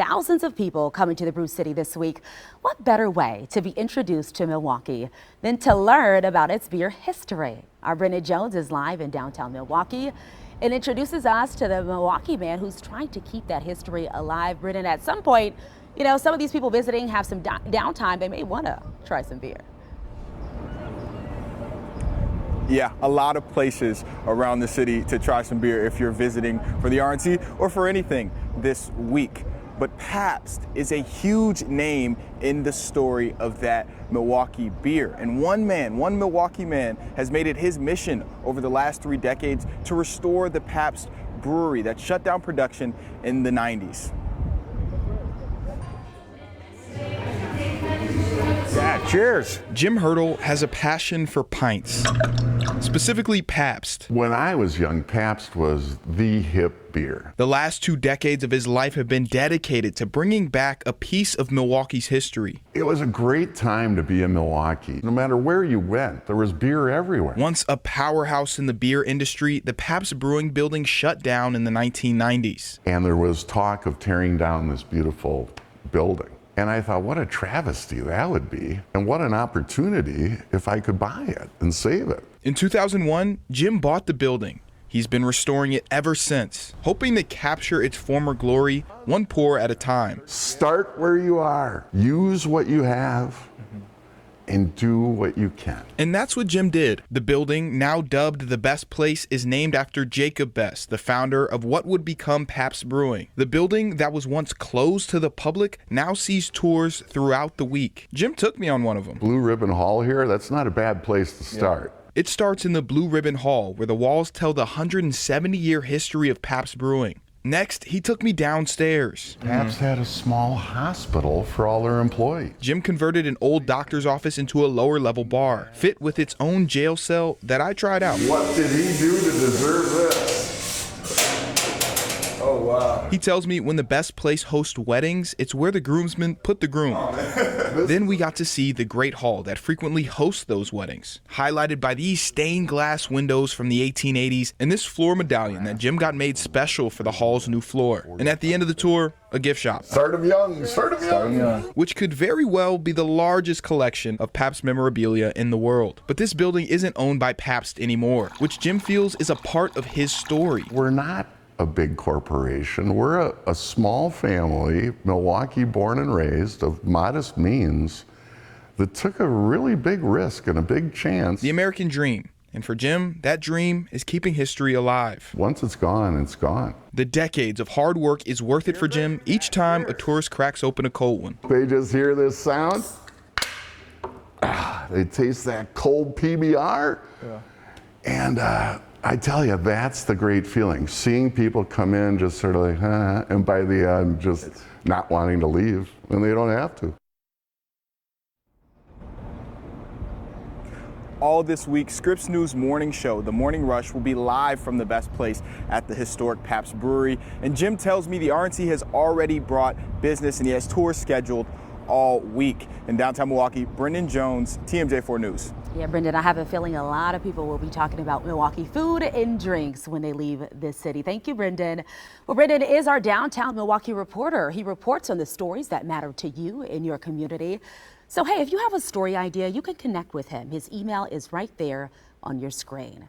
thousands of people coming to the Brew City this week. What better way to be introduced to Milwaukee than to learn about its beer history? Our Brendan Jones is live in downtown Milwaukee and introduces us to the Milwaukee man who's trying to keep that history alive. Brendan, at some point, you know, some of these people visiting have some downtime. They may want to try some beer. Yeah, a lot of places around the city to try some beer if you're visiting for the RNC or for anything this week. But Pabst is a huge name in the story of that Milwaukee beer. And one Milwaukee man, has made it his mission over the last 3 decades to restore the Pabst Brewery that shut down production in the 90s. Yeah, cheers. Jim Haertel has a passion for pints, specifically Pabst. When I was young, Pabst was the hip beer. The last 2 decades of his life have been dedicated to bringing back a piece of Milwaukee's history. It was a great time to be in Milwaukee. No matter where you went, there was beer everywhere. Once a powerhouse in the beer industry, the Pabst Brewing building shut down in the 1990s. And there was talk of tearing down this beautiful building. And I thought, what a travesty that would be, and what an opportunity if I could buy it and save it. In 2001, Jim bought the building. He's been restoring it ever since, hoping to capture its former glory, one pour at a time. Start where you are, use what you have, and do what you can. And that's what Jim did. The building, now dubbed the Best Place, is named after Jacob Best, the founder of what would become Pabst Brewing. The building that was once closed to the public now sees tours throughout the week. Jim took me on one of them. Blue Ribbon Hall here, that's not a bad place to start. It starts in the Blue Ribbon Hall, where the walls tell the 170-year history of Pabst Brewing. Next, he took me downstairs. Pabst had a small hospital for all their employees. Jim converted an old doctor's office into a lower-level bar, fit with its own jail cell that I tried out. What did he do to deserve this? Oh, wow. He tells me when the Best Place hosts weddings, it's where the groomsmen put the groom. Then we got to see the Great Hall that frequently hosts those weddings, highlighted by these stained glass windows from the 1880s and this floor medallion that Jim got made special for the hall's new floor. And at the end of the tour, a gift shop. Start 'em young, start 'em young. Which could very well be the largest collection of Pabst memorabilia in the world. But this building isn't owned by Pabst anymore, which Jim feels is a part of his story. We're not a big corporation. We're a small family, Milwaukee born and raised, of modest means, that took a really big risk and a big chance. The American dream. And for Jim, that dream is keeping history alive. Once it's gone, it's gone. The decades of hard work is worth it for Jim each time a tourist cracks open a cold one. They just hear this sound, they taste that cold PBR, and I tell you, that's the great feeling. Seeing people come in just sort of like, and by the end, just not wanting to leave, and they don't have to. All this week, Scripps News Morning Show, The Morning Rush, will be live from the Best Place at the Historic Pabst Brewery. And Jim tells me the RNC has already brought business and he has tours scheduled all week. In downtown Milwaukee, Brendan Jones, TMJ4 News. Yeah, Brendan, I have a feeling a lot of people will be talking about Milwaukee food and drinks when they leave this city. Thank you, Brendan. Well, Brendan is our downtown Milwaukee reporter. He reports on the stories that matter to you in your community. So, hey, if you have a story idea, you can connect with him. His email is right there on your screen.